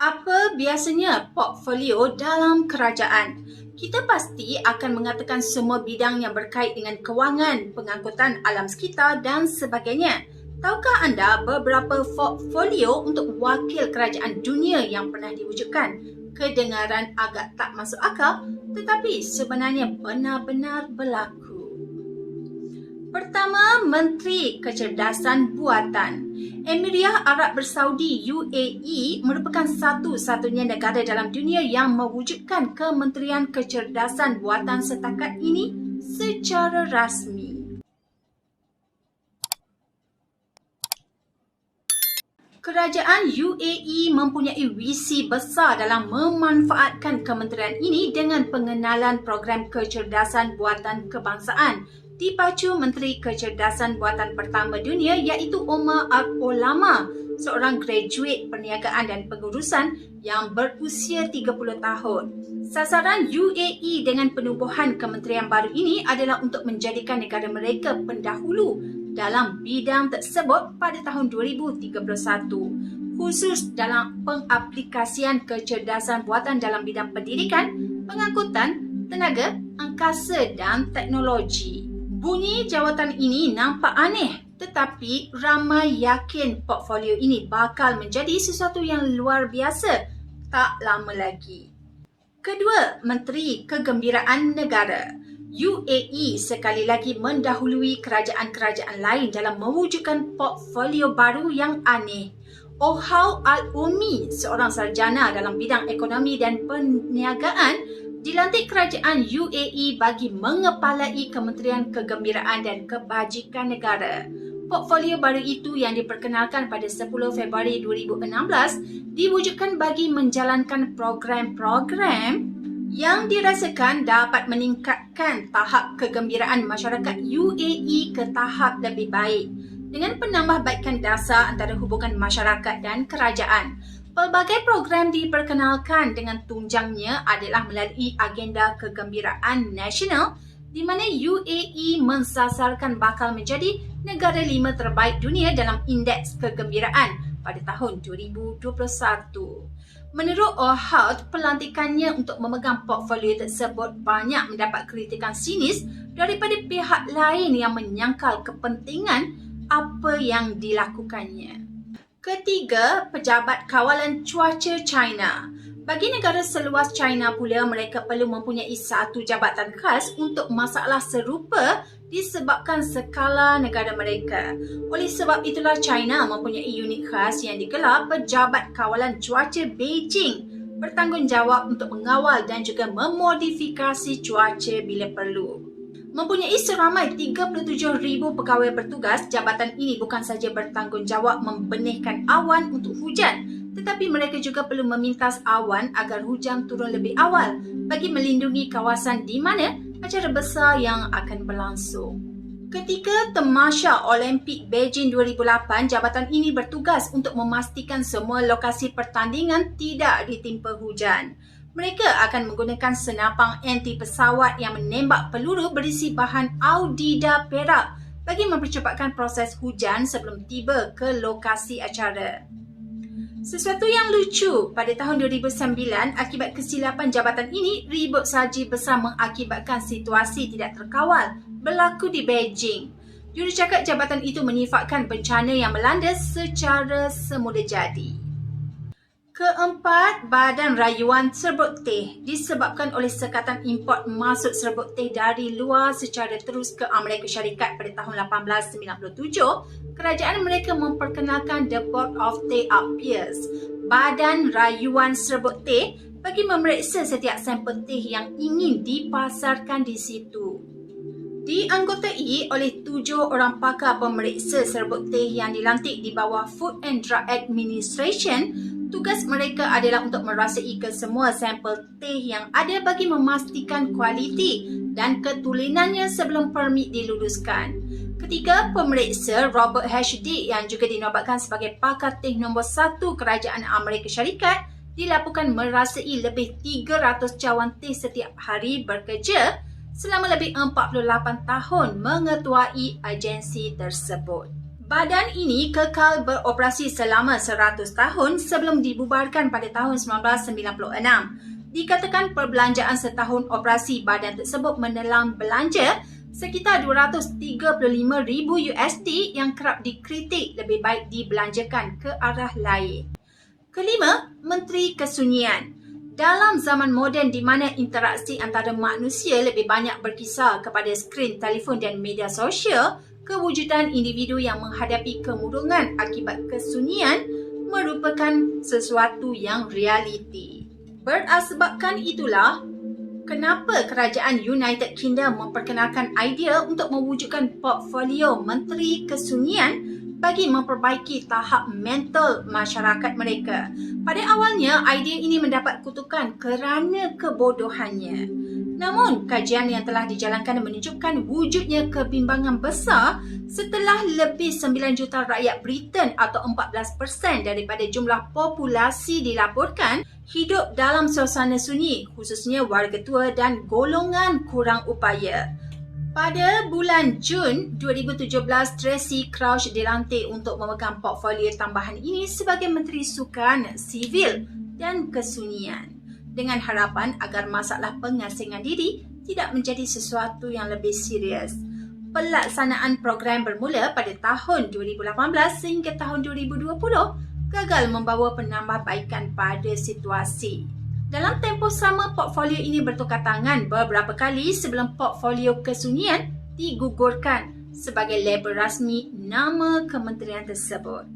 Apa biasanya portfolio dalam kerajaan? Kita pasti akan mengatakan semua bidang yang berkait dengan kewangan, pengangkutan alam sekitar dan sebagainya. Tahukah anda beberapa portfolio untuk wakil kerajaan dunia yang pernah diwujudkan? Kedengaran agak tak masuk akal, tetapi sebenarnya benar-benar berlaku. Pertama, Menteri Kecerdasan Buatan. Emiria Arab Bersaudi UAE merupakan satu-satunya negara dalam dunia yang mewujudkan Kementerian Kecerdasan Buatan setakat ini secara rasmi. Kerajaan UAE mempunyai visi besar dalam memanfaatkan kementerian ini dengan pengenalan program kecerdasan buatan kebangsaan dipacu Menteri Kecerdasan Buatan pertama dunia iaitu Omar Al-Olama, seorang graduate perniagaan dan pengurusan yang berusia 30 tahun. Sasaran UAE dengan penubuhan kementerian baru ini adalah untuk menjadikan negara mereka pendahulu dalam bidang tersebut pada tahun 2031, khusus dalam pengaplikasian kecerdasan buatan dalam bidang pendidikan, pengangkutan, tenaga, angkasa dan teknologi. Bunyi jawatan ini nampak aneh, tetapi ramai yakin portfolio ini bakal menjadi sesuatu yang luar biasa tak lama lagi. Kedua, Menteri Kegembiraan Negara. UAE sekali lagi mendahului kerajaan-kerajaan lain dalam mewujudkan portfolio baru yang aneh. Ohau Al-Umi, seorang sarjana dalam bidang ekonomi dan perniagaan, dilantik kerajaan UAE bagi mengepalai Kementerian Kegembiraan dan Kebajikan Negara. Portfolio baru itu yang diperkenalkan pada 10 Februari 2016 diwujudkan bagi menjalankan program-program yang dirasakan dapat meningkatkan tahap kegembiraan masyarakat UAE ke tahap lebih baik dengan penambahbaikan dasar antara hubungan masyarakat dan kerajaan. Pelbagai program diperkenalkan dengan tunjangnya adalah melalui agenda kegembiraan nasional di mana UAE mensasarkan bakal menjadi negara 5 terbaik dunia dalam indeks kegembiraan pada tahun 2021. Menurut Ohad, pelantikannya untuk memegang portfolio tersebut banyak mendapat kritikan sinis daripada pihak lain yang menyangkal kepentingan apa yang dilakukannya. Ketiga, Pejabat Kawalan Cuaca China. Bagi negara seluas China pula, mereka perlu mempunyai satu jabatan khas untuk masalah serupa disebabkan skala negara mereka. Oleh sebab itulah China mempunyai unit khas yang digelar Pejabat Kawalan Cuaca Beijing, bertanggungjawab untuk mengawal dan juga memodifikasi cuaca bila perlu. Mempunyai seramai 37,000 pegawai bertugas, jabatan ini bukan saja bertanggungjawab membenihkan awan untuk hujan, tetapi mereka juga perlu memintas awan agar hujan turun lebih awal bagi melindungi kawasan di mana acara besar yang akan berlangsung. Ketika Tamasya Olimpik Beijing 2008, jabatan ini bertugas untuk memastikan semua lokasi pertandingan tidak ditimpa hujan. Mereka akan menggunakan senapang anti pesawat yang menembak peluru berisi bahan audida perak bagi mempercepatkan proses hujan sebelum tiba ke lokasi acara. Sesuatu yang lucu, pada tahun 2009, akibat kesilapan jabatan ini, ribut salji besar mengakibatkan situasi tidak terkawal berlaku di Beijing. Jurucakap jabatan itu menyifatkan bencana yang melanda secara semula jadi. Keempat, Badan Rayuan Serbuk Teh. Disebabkan oleh sekatan import masuk serbuk teh dari luar secara terus ke Amerika Syarikat pada tahun 1897, kerajaan mereka memperkenalkan The Board of Tea Affairs, Badan Rayuan Serbuk Teh, bagi memeriksa setiap sampel teh yang ingin dipasarkan di situ. Dianggotai oleh 7 orang pakar pemeriksa serbuk teh yang dilantik di bawah Food and Drug Administration. Tugas mereka adalah untuk merasai kesemua sampel teh yang ada bagi memastikan kualiti dan ketulinannya sebelum permit diluluskan. Ketiga, pemeriksa Robert H. Dick yang juga dinobatkan sebagai pakar teh nombor 1 Kerajaan Amerika Syarikat dilaporkan merasai lebih 300 cawan teh setiap hari bekerja selama lebih 48 tahun mengetuai agensi tersebut. Badan ini kekal beroperasi selama 100 tahun sebelum dibubarkan pada tahun 1996. Dikatakan perbelanjaan setahun operasi badan tersebut menelan belanja sekitar $235,000 yang kerap dikritik lebih baik dibelanjakan ke arah lain. Kelima, Menteri Kesunyian. Dalam zaman moden di mana interaksi antara manusia lebih banyak berkisar kepada skrin telefon dan media sosial, kewujudan individu yang menghadapi kemurungan akibat kesunyian merupakan sesuatu yang realiti. Berasbabkan itulah, kenapa kerajaan United Kingdom memperkenalkan idea untuk mewujudkan portfolio Menteri Kesunyian bagi memperbaiki tahap mental masyarakat mereka. Pada awalnya, idea ini mendapat kutukan kerana kebodohannya. Namun, kajian yang telah dijalankan menunjukkan wujudnya kebimbangan besar setelah lebih 9 juta rakyat Britain atau 14% daripada jumlah populasi dilaporkan hidup dalam suasana sunyi, khususnya warga tua dan golongan kurang upaya. Pada bulan Jun 2017, Tracy Crouch dilantik untuk memegang portfolio tambahan ini sebagai Menteri Sukan Sivil dan Kesunyian, dengan harapan agar masalah pengasingan diri tidak menjadi sesuatu yang lebih serius. Pelaksanaan program bermula pada tahun 2018 sehingga tahun 2020 gagal membawa penambahbaikan pada situasi. Dalam tempoh sama, portfolio ini bertukar tangan beberapa kali sebelum portfolio Kesunyian digugurkan sebagai label rasmi nama kementerian tersebut.